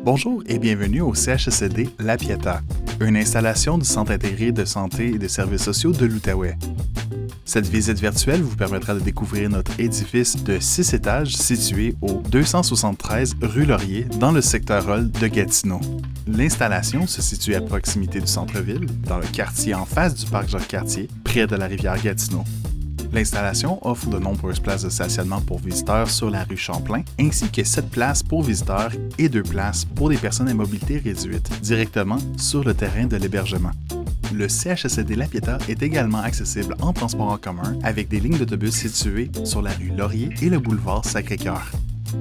Bonjour et bienvenue au CHSLD La Pietà, une installation du Centre intégré de santé et de services sociaux de l'Outaouais. Cette visite virtuelle vous permettra de découvrir notre édifice de 6 étages situé au 273 rue Laurier dans le secteur Rolle de Gatineau. L'installation se situe à proximité du centre-ville, dans le quartier en face du parc Jacques-Cartier, près de la rivière Gatineau. L'installation offre de nombreuses places de stationnement pour visiteurs sur la rue Champlain, ainsi que 7 places pour visiteurs et 2 places pour des personnes à mobilité réduite, directement sur le terrain de l'hébergement. Le CHSLD La Pietà est également accessible en transport en commun avec des lignes d'autobus situées sur la rue Laurier et le boulevard Sacré-Cœur.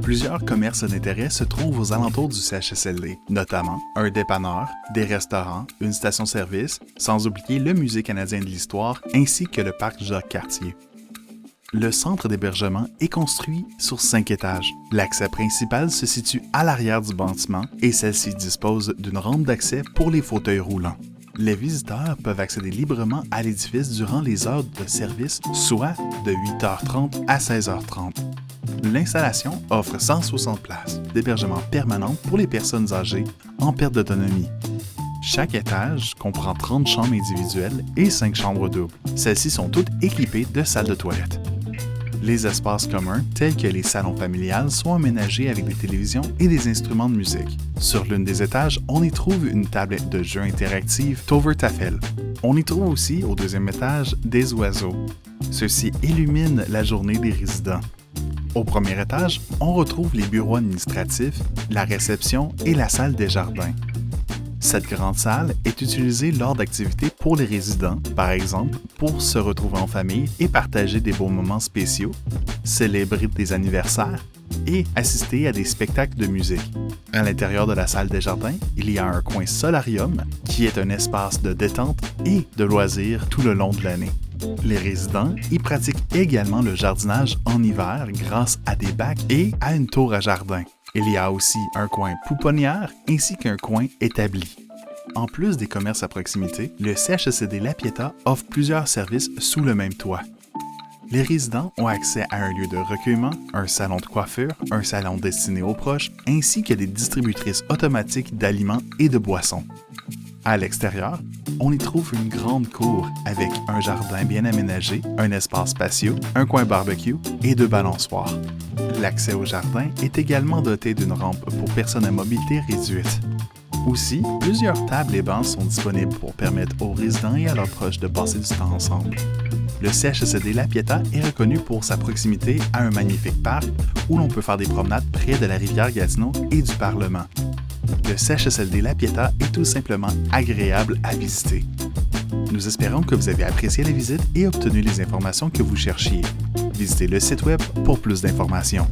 Plusieurs commerces d'intérêt se trouvent aux alentours du CHSLD, notamment un dépanneur, des restaurants, une station-service, sans oublier le Musée canadien de l'histoire ainsi que le parc Jacques-Cartier. Le centre d'hébergement est construit sur 5 étages. L'accès principal se situe à l'arrière du bâtiment et celle-ci dispose d'une rampe d'accès pour les fauteuils roulants. Les visiteurs peuvent accéder librement à l'édifice durant les heures de service, soit de 8h30 à 16h30. L'installation offre 160 places d'hébergement permanent pour les personnes âgées en perte d'autonomie. Chaque étage comprend 30 chambres individuelles et 5 chambres doubles. Celles-ci sont toutes équipées de salles de toilette. Les espaces communs, tels que les salons familiales, sont aménagés avec des télévisions et des instruments de musique. Sur l'une des étages, on y trouve une tablette de jeu interactive Tover Tafel. On y trouve aussi, au deuxième étage, des oiseaux. Ceux-ci illuminent la journée des résidents. Au premier étage, on retrouve les bureaux administratifs, la réception et la salle des jardins. Cette grande salle est utilisée lors d'activités pour les résidents, par exemple pour se retrouver en famille et partager des beaux moments spéciaux, célébrer des anniversaires et assister à des spectacles de musique. À l'intérieur de la salle des jardins, il y a un coin solarium qui est un espace de détente et de loisirs tout le long de l'année. Les résidents y pratiquent également le jardinage en hiver grâce à des bacs et à une tour à jardin. Il y a aussi un coin pouponnière ainsi qu'un coin établi. En plus des commerces à proximité, le CHSLD La Pietà offre plusieurs services sous le même toit. Les résidents ont accès à un lieu de recueillement, un salon de coiffure, un salon destiné aux proches, ainsi que des distributrices automatiques d'aliments et de boissons. À l'extérieur, on y trouve une grande cour avec un jardin bien aménagé, un espace patio, un coin barbecue et 2 balançoires. L'accès au jardin est également doté d'une rampe pour personnes à mobilité réduite. Aussi, plusieurs tables et bancs sont disponibles pour permettre aux résidents et à leurs proches de passer du temps ensemble. Le CHSLD La Pietà est reconnu pour sa proximité à un magnifique parc où l'on peut faire des promenades près de la rivière Gatineau et du Parlement. Le CHSLD La Pietà est tout simplement agréable à visiter. Nous espérons que vous avez apprécié la visite et obtenu les informations que vous cherchiez. Visitez le site web pour plus d'informations.